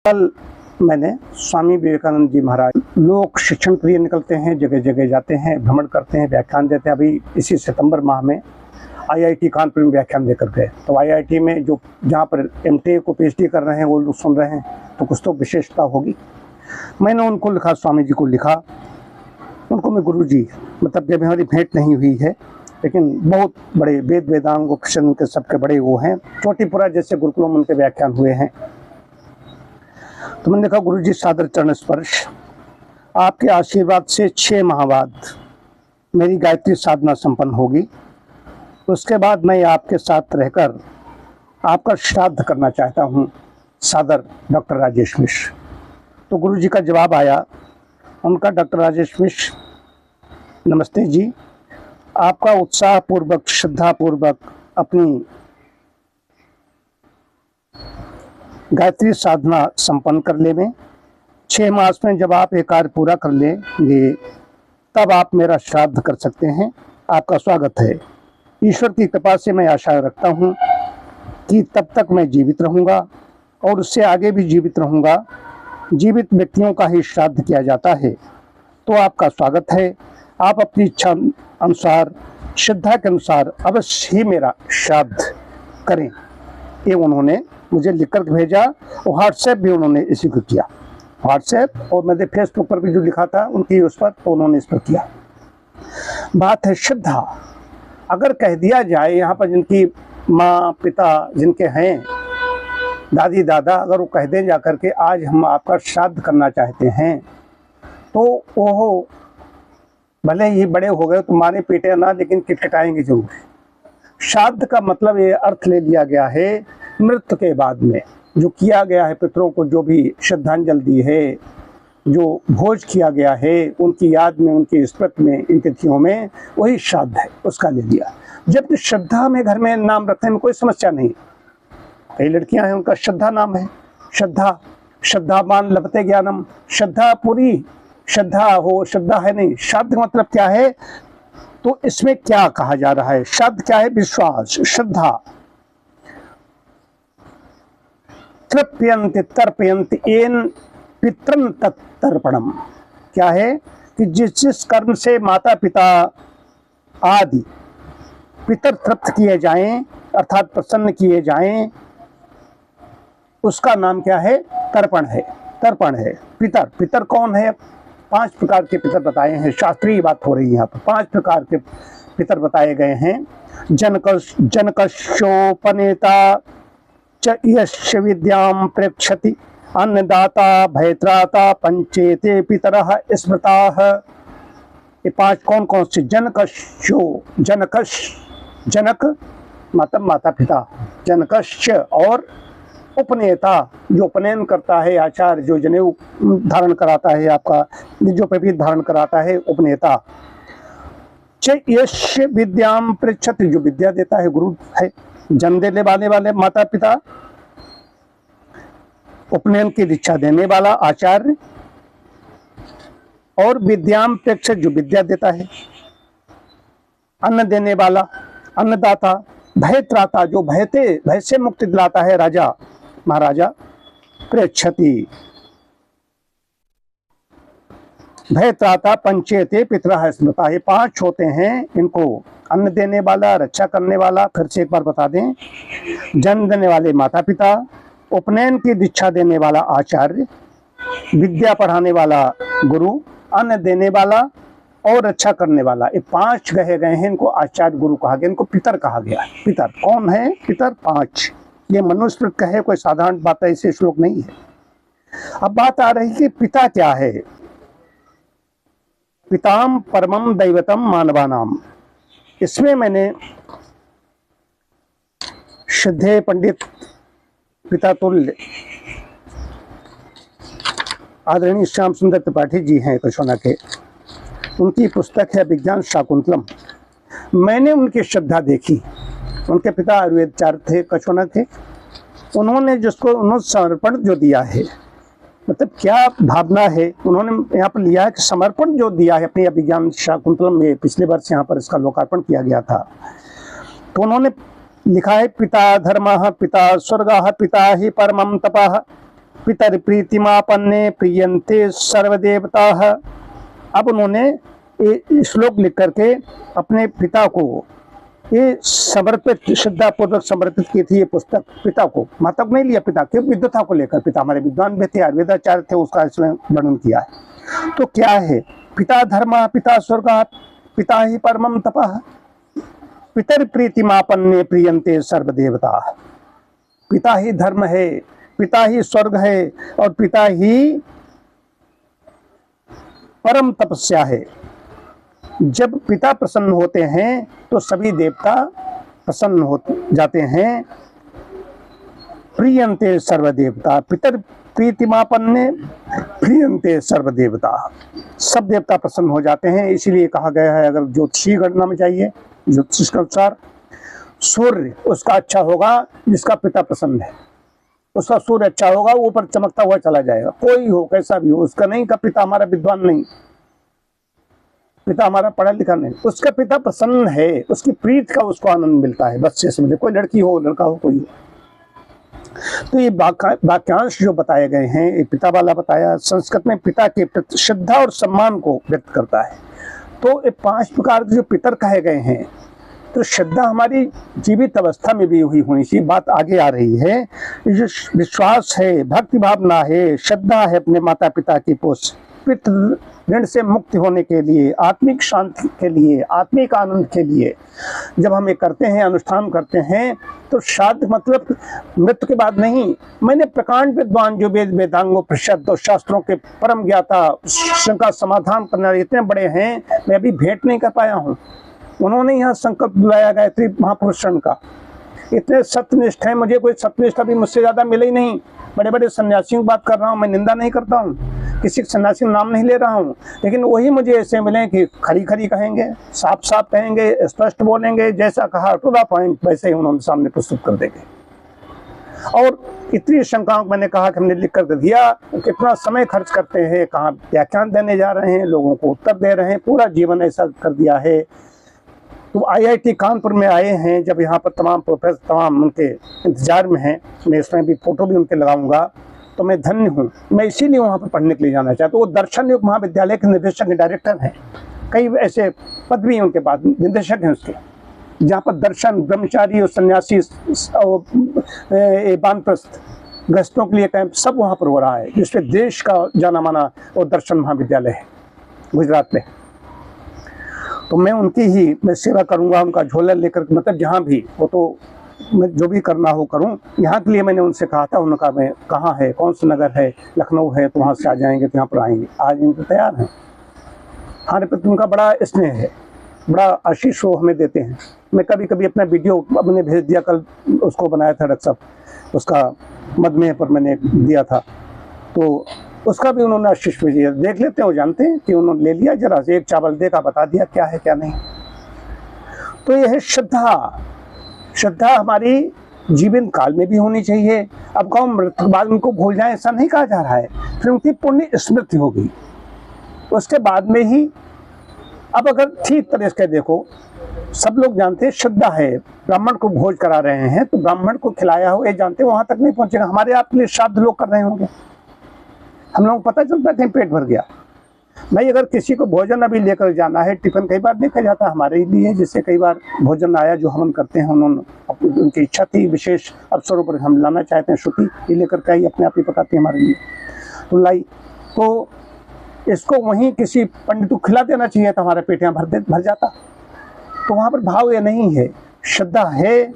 कल मैंने स्वामी विवेकानंद जी महाराज लोक शिक्षण के लिए निकलते हैं, जगह जगह जाते हैं, भ्रमण करते हैं, व्याख्यान देते हैं। अभी इसी सितंबर माह में आईआईटी कानपुर में व्याख्यान देकर गए। तो आईआईटी में जो जहाँ पर एमटेक को पीएचडी कर रहे हैं वो लोग सुन रहे हैं, तो कुछ तो विशेषता होगी। मैंने उनको लिखा, स्वामी जी को लिखा, उनको मैं गुरु जी, मतलब जब हमारी भेंट नहीं हुई है, लेकिन बहुत बड़े वेद वेदांग उपनिषद के सबके बड़े वो हैं। चोटीपुरा जैसे गुरुकुलों में उनके व्याख्यान हुए हैं। तो मैंने कहा, गुरु जी सादर चरण स्पर्श, आपके आशीर्वाद से 6 माह बाद मेरी गायत्री साधना संपन्न होगी। उसके बाद मैं आपके साथ रहकर आपका श्राद्ध करना चाहता हूँ। सादर डॉक्टर राजेश मिश्र। तो गुरु जी का जवाब आया उनका, डॉक्टर राजेश मिश्र, नमस्ते जी, आपका उत्साह पूर्वक, श्रद्धा पूर्वक अपनी गायत्री साधना संपन्न कर ले में 6 मास में जब आप एक कार्य पूरा कर लेंगे तब आप मेरा श्राद्ध कर सकते हैं। आपका स्वागत है। ईश्वर की कृपा से मैं आशा रखता हूँ कि तब तक मैं जीवित रहूँगा और उससे आगे भी जीवित रहूँगा। जीवित व्यक्तियों का ही श्राद्ध किया जाता है। तो आपका स्वागत है। आप अपनी इच्छा अनुसार, श्रद्धा के अनुसार अवश्य ही मेरा श्राद्ध करें। ये उन्होंने मुझे लिखकर भेजा और व्हाट्सएप भी उन्होंने इसी को किया। व्हाट्सएप और मैंने फेसबुक पर भी जो लिखा था उनकी उस पर, तो उन्होंने इस पर किया। बात है श्रद्धा। अगर कह दिया जाए यहाँ पर जिनकी माँ पिता जिनके हैं, दादी दादा, अगर वो कह दें जाकर के आज हम आपका श्राद्ध करना चाहते हैं, तो वो भले ही बड़े हो गए, तुम्हारे पीटे ना, लेकिन किटकिटाएंगे जरूर। श्राद्ध का मतलब ये अर्थ ले लिया गया है, मृत्यु के बाद में जो किया गया है, पितरों को जो भी श्रद्धांजलि दी है, जो भोज किया गया है उनकी याद में, उनकी स्मृति में, इन तिथियों में, वही श्राद्ध है, उसका ले लिया। जब श्रद्धा में घर में नाम रखने में कोई समस्या नहीं। कई लड़कियां हैं, उनका श्रद्धा नाम है। श्रद्धा, श्रद्धावान लभते ज्ञानम, श्रद्धा पूरी श्रद्धा हो, श्रद्धा है नहीं। श्राद्ध मतलब क्या है? तो इसमें क्या कहा जा रहा है? श्राद्ध क्या है? विश्वास, श्रद्धा। तृप्यन्ति तर्पयन्ति येन पितरं तत्तर्पणम। क्या है कि जिस जिस कर्म से माता पिता आदि पितर तृप्त किए जाएं, अर्थात प्रसन्न किए जाएं, उसका नाम क्या है? तर्पण है। तर्पण है। पितर, पितर कौन है? 5 प्रकार के पितर बताए हैं। शास्त्रीय बात हो रही है यहाँ पर। 5 प्रकार के पितर बताए गए हैं। जनकश्योपनेता च यस्य विद्यां प्रेक्षति, अन्नदाता भयत्राता पंचेते पितरः स्मृताः। ये 5 कौन कौन से? जनकश्यो, जनक मतलब माता पिता, जनकश्य, और उपनेता जो उपनयन करता है, आचार्य जो जनेऊ धारण कराता है, आपका जो पवित्र धारण कराता है, उपनेता। च यस्य विद्यां पृच्छति, जो विद्या देता है, गुरु है। जन्म देने वाले माता पिता, उपनयन की दीक्षा देने वाला आचार्य, और विद्याम प्रेक्षक जो विद्या देता है, अन्न देने वाला अन्नदाता, भयत्राता जो भय से मुक्ति दिलाता है, राजा महाराजा, प्रेक्षति भयत्राता पंचेते पितरः स्मृता। ये 5 होते हैं इनको। अन्न देने वाला, रक्षा करने वाला, फिर से एक बार बता दें, जन्म देने वाले माता पिता, उपनयन की दीक्षा देने वाला आचार्य, विद्या पढ़ाने वाला गुरु, अन्न देने वाला और रक्षा करने वाला। ये 5 कहे गए हैं। इनको आचार्य गुरु कहा गया, इनको पितर कहा गया है। पितर कौन है? पितर 5। ये मनुस्मृत कहे, कोई साधारण बात ऐसे श्लोक नहीं है। अब बात आ रही कि पिता क्या है? पिताम परमम दैवतम मानवानाम। इसमें मैंने श्रद्धेय पंडित पिता तुल्य आदरणीय श्याम सुंदर त्रिपाठी जी हैं कछोना के, उनकी पुस्तक है विज्ञान शाकुंतलम। मैंने उनकी श्रद्धा देखी। उनके पिता आयुर्वेदाचार्य थे, कछोना के। उन्होंने समर्पण जो दिया है, मतलब क्या भावना है उन्होंने यहाँ पर लिया है कि समर्पण जो दिया है अपनी अभिज्ञान शाकुंतलम में, पिछले वर्ष यहाँ पर इसका लोकार्पण किया गया था। तो उन्होंने लिखा है, पिता धर्मः, पिता स्वर्गः, पिता ही परमं तपः, पितर प्रीतिमापन्ने प्रियन्ते सर्वदेवताः। अब उन्होंने ये श्लोक लिख करके अपने पिता को ये समर्पित, श्रद्धा पूर्वक समर्पित की थी ये पुस्तक पिता को। माता को नहीं लिया, पिता के विद्वता को लेकर। पिता हमारे विद्वान भी थे, आयुर्वेदाचार्य थे, उसका इसमें वर्णन किया है। तो क्या है? पिता धर्म पिता स्वर्ग पिता ही परमम तपः पितर प्रीतिमापन्ने प्रियन्ते सर्वदेवता। पिता ही धर्म है, पिता ही स्वर्ग है और पिता ही परम तपस्या है। जब पिता प्रसन्न होते हैं तो सभी देवता प्रसन्न हो जाते हैं। प्रियन्ते सर्वदेवता पितर प्रीतिमापन्ने प्रियन्ते सर्वदेवता, सब देवता प्रसन्न हो जाते हैं। इसीलिए कहा गया है, अगर ज्योतिषी गणना में चाहिए, ज्योतिष के अनुसार सूर्य उसका अच्छा होगा जिसका पिता प्रसन्न है। उसका सूर्य अच्छा होगा, ऊपर चमकता हुआ चला जाएगा, कोई हो कैसा भी हो। उसका नहीं का पिता हमारा विद्वान नहीं, पिता हमारा पढ़ा लिखा नहीं, उसका पिता प्रसन्न है, उसकी प्रीत का उसको आनंद मिलता है। बस से समझे, कोई लड़की हो लड़का हो कोई हो। तो ये वाक्यांश जो बताए गए हैं, ये पिता वाला बताया, संस्कृत में पिता के प्रति श्रद्धा और सम्मान को व्यक्त करता है। तो ये 5 प्रकार के जो पितर कहे गए हैं, तो श्रद्धा हमारी जीवित अवस्था में भी हुई होनी चाहिए। बात आगे आ रही है, जो विश्वास है, भक्ति भावना है, श्रद्धा है अपने माता पिता की पितृ ऋण से मुक्ति होने के लिए, आत्मिक शांति के लिए, आत्मिक आनंद के लिए जब हम ये करते हैं, अनुष्ठान करते हैं, तो श्राद्ध मतलब मृत्यु के बाद नहीं। मैंने प्रकांड विद्वान जो वेद वेदांगों प्रसिद्ध और शास्त्रों के परम ज्ञाता, शंका समाधान करने वाले इतने बड़े हैं, मैं अभी भेंट नहीं कर पाया हूँ। उन्होंने यहाँ संकल्प बुलाया गायत्री महापुरुषण का, इतने सत्यनिष्ठ हैं। मुझे कोई सत्यनिष्ठ अभी मुझसे ज्यादा मिले ही नहीं। बड़े बड़े सन्यासियों की बात कर रहा हूँ, मैं निंदा नहीं करता हूँ, किसी सन्यासी का नाम नहीं ले रहा हूँ, लेकिन वही मुझे ऐसे मिले कि खरी खरी कहेंगे, साफ साफ कहेंगे, स्पष्ट बोलेंगे, जैसा कहा टू द पॉइंट वैसे ही उन्होंने सामने प्रस्तुत कर देंगे। और इतनी शंकाओं मैंने कहा कि हमने लिख कर दिया, कितना समय खर्च करते हैं, कहाँ व्याख्यान देने जा रहे हैं, लोगों को उत्तर दे रहे हैं, पूरा जीवन ऐसा कर दिया है। तो IIT कानपुर में आए हैं, जब यहाँ पर तमाम प्रोफेसर तमाम उनके इंतजार में हैं, मैं इसमें भी फोटो भी उनके लगाऊंगा, तो मैं धन्य हूँ। मैं इसीलिए वहाँ पर पढ़ने के लिए जाना चाहता हूँ। वो दर्शन युग महाविद्यालय के निदेशक डायरेक्टर हैं, कई ऐसे पद भी हैं उनके पास, निदेशक हैं उसके, जहाँ पर दर्शन, ब्रह्मचारी और सन्यासी वानप्रस्थ गृहस्थों के लिए कैंप सब वहाँ पर हो रहा है, जिसपे देश का जाना माना वो दर्शन महाविद्यालय है गुजरात में। तो मैं उनकी ही मैं सेवा करूंगा, उनका झोला लेकर, मतलब जहाँ भी वो, तो मैं जो भी करना हो करूं। यहाँ के लिए मैंने उनसे कहा था, उन्होंने कहा मैं कहाँ है, कौन सा नगर है, लखनऊ है, तो वहाँ से आ जाएंगे, तो यहाँ पर आएंगे। आज इनके तैयार हैं। हमारे प्रति उनका बड़ा स्नेह है, बड़ा आशीष वो हमें देते हैं। मैं कभी कभी अपना वीडियो अपने भेज दिया, कल उसको बनाया था डॉक्टर साहब, उसका मधुमेह पर मैंने दिया था, तो उसका भी उन्होंने आशीष भेजिए, देख लेते हैं। वो जानते हैं कि उन्होंने ले लिया, जरा से एक चावल देखा, बता दिया क्या है क्या नहीं। तो यह है श्रद्धा। श्रद्धा हमारी जीवन काल में भी होनी चाहिए। अब कौन मृत्यु बाद उनको भूल जाए, ऐसा नहीं कहा जा रहा है, फिर उनकी पुण्य स्मृति होगी उसके बाद में ही। अब अगर ठीक तरह से देखो, सब लोग जानते हैं श्रद्धा है, ब्राह्मण को भोज करा रहे हैं तो ब्राह्मण को खिलाया हो, ये जानते हैं, वहां तक नहीं पहुंचेगा। हमारे आपके लिए श्राद्ध लोग कर रहे होंगे, हम लोगों को पता चलता है कहीं पेट भर गया। भाई अगर किसी को भोजन अभी लेकर जाना है, टिफिन कई बार देखा जाता है हमारे लिए, जिससे कई बार भोजन आया जो हवन करते हैं, उन्होंने उनकी इच्छा थी, विशेष अवसरों पर हम लाना चाहते हैं, श्रुति ये लेकर के आई, अपने आप ही पकाती है हमारे लिए, तो लाई, तो इसको वहीं किसी पंडित को खिला देना चाहिए था, हमारा पेट यहाँ भर जाता। तो वहाँ पर भाव ये नहीं है, श्रद्धा है,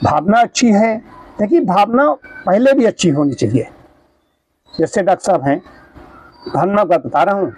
भावना अच्छी है। देखिए भावना पहले भी अच्छी होनी चाहिए। जैसे डॉक्टर साहब हैं, भावना का बता रहा हूँ,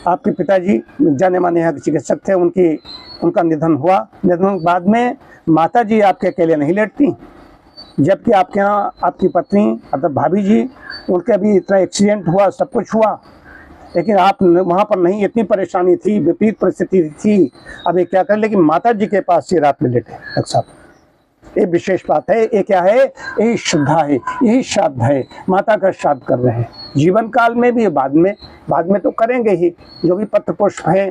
आपके पिताजी जाने माने यहाँ के चिकित्सक थे, उनका निधन हुआ। निधन के बाद में माता जी आपके अकेले नहीं लेटती, जबकि आपके यहाँ आपकी पत्नी मतलब भाभी जी, उनके अभी इतना एक्सीडेंट हुआ, सब कुछ हुआ, लेकिन आप वहाँ पर नहीं, इतनी परेशानी थी, विपरीत परिस्थिति थी। अब ये क्या करें, लेकिन माता जी के पास से रात में लेटे डॉक्टर साहब। ये विशेष बात है, ये क्या है, यही श्रद्धा है, यही श्राद्ध है, माता का श्राद्ध कर रहे हैं जीवन काल में भी, बाद में तो करेंगे ही। जो भी पत्र पुष्प है,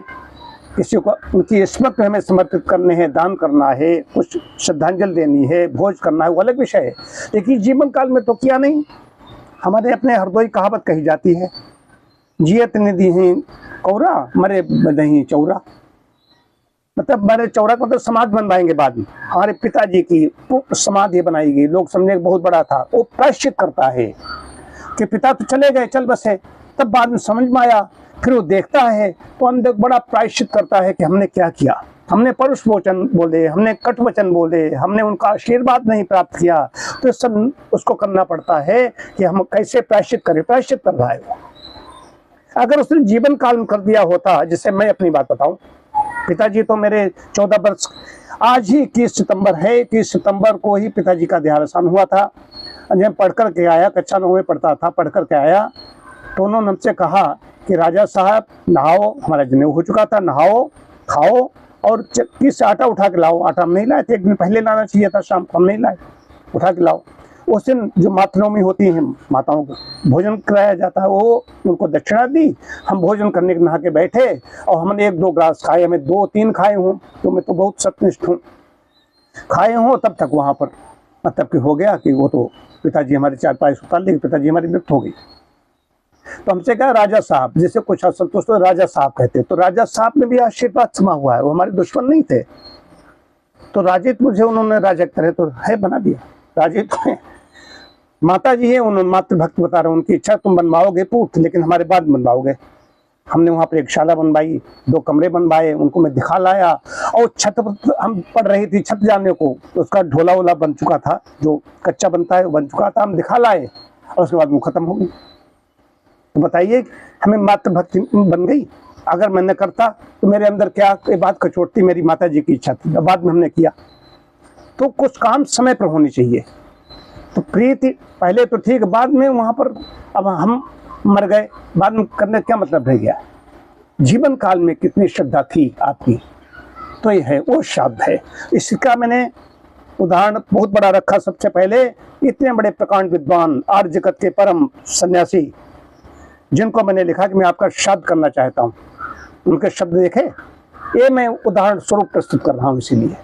किसी को उनकी स्मृति हमें समर्पित करने हैं, दान करना है, कुछ श्रद्धांजलि देनी है, भोज करना है, वो अलग विषय है, लेकिन जीवन काल में तो किया नहीं। हमारे अपने हरदोई कहावत कही जाती है, जियत निधि है कौरा मरे नहीं चौरा। मतलब मरे चौरा का मतलब समाधि बनवाएंगे बाद में। हमारे पिताजी की समाधि बनाई गई, लोग समझे बहुत बड़ा था। वो प्रायश्चित करता है कि पिता तो चले गए, चल बसे, तब बाद में समझ में आया, फिर वो देखता है तो अंदर बड़ा प्रायश्चित करता है कि हमने क्या किया, हमने परुष वचन बोले, हमने कट वचन बोले, हमने उनका आशीर्वाद नहीं प्राप्त किया। तो सब उसको करना पड़ता है कि हम कैसे प्रायश्चित करें। प्रायश्चित कर रहा है वो। अगर उसने जीवन काल में कर दिया होता, जैसे मैं अपनी बात बताऊं, पिताजी तो मेरे 14 वर्ष, आज ही 21 सितंबर है, 21 सितंबर को ही पिताजी का देहावसान हुआ था। जब पढ़ कर के आया, कक्षा 9 में पढ़ता था, पढ़ कर के आया तो उन्होंने हमसे कहा कि राजा साहब नहाओ, हमारा जनेऊ हो चुका था, नहाओ खाओ और चक्की से आटा उठा के लाओ। आटा हम नहीं लाए थे, एक दिन पहले लाना चाहिए था, शाम को हम नहीं लाए, उठा के लाओ। उस दिन जो मातृनवमी होती है, माताओं को भोजन कराया जाता है, वो उनको दक्षिणा दी। हम भोजन करने के नहा के बैठे और हमने 1-2 ग्लास खाए, हमें 2-3 खाए हूँ, तो मैं तो बहुत सत्यनिष्ठ हूँ, खाए हूँ। तब तक वहाँ पर मतलब कि हो गया कि वो तो पिताजी हमारे चारपाई सुताल लेके पिताजी हमारी मृत्यु हो गई। तो हमसे कहा राजा साहब, जैसे कुछ असंतुष्ट तो राजा साहब कहते, तो राजा साहब में भी आशीर्वाद समा हुआ है, वो हमारे दुश्मन नहीं थे। तो राजित मुझे उन्होंने राजा की तरह तो है बना दिया, राजित है। माता जी है, उन्होंने मातृभक्त बता रहे, उनकी इच्छा तुम बनवाओगे पूत, लेकिन हमारे बाद बनवाओगे। हमने वहाँ पर एक शाला बनवाई, 2 कमरे बनवाए, उनको मैं दिखा लाया। और छत पर हम पढ़ रही थी, छत जाने को, तो उसका ढोला वोला बन चुका था, जो कच्चा बनता है वो बन चुका था, हम दिखा लाए और उसके बाद वो खत्म हो गई। तो बताइए हमें मातृभक्ति बन गई। अगर मैंने करता तो मेरे अंदर क्या ये बात कचोटती, मेरी माता जी की इच्छा थी, बाद में हमने किया। तो कुछ काम समय पर होनी चाहिए। तो प्रीति पहले तो ठीक, बाद में वहाँ पर अब हम मर गए, बाद में करने क्या मतलब रह गया। जीवन काल में कितनी श्रद्धा थी आपकी, तो ये है वो शब्द है। इसका मैंने उदाहरण बहुत बड़ा रखा। सबसे पहले इतने बड़े प्रकांड विद्वान, आर्य जगत के परम सन्यासी, जिनको मैंने लिखा कि मैं आपका श्राद्ध करना चाहता हूँ, उनके शब्द देखे, ये मैं उदाहरण स्वरूप प्रस्तुत कर रहा हूँ। इसीलिए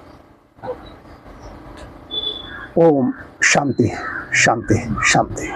ओम शांति शांति शांति।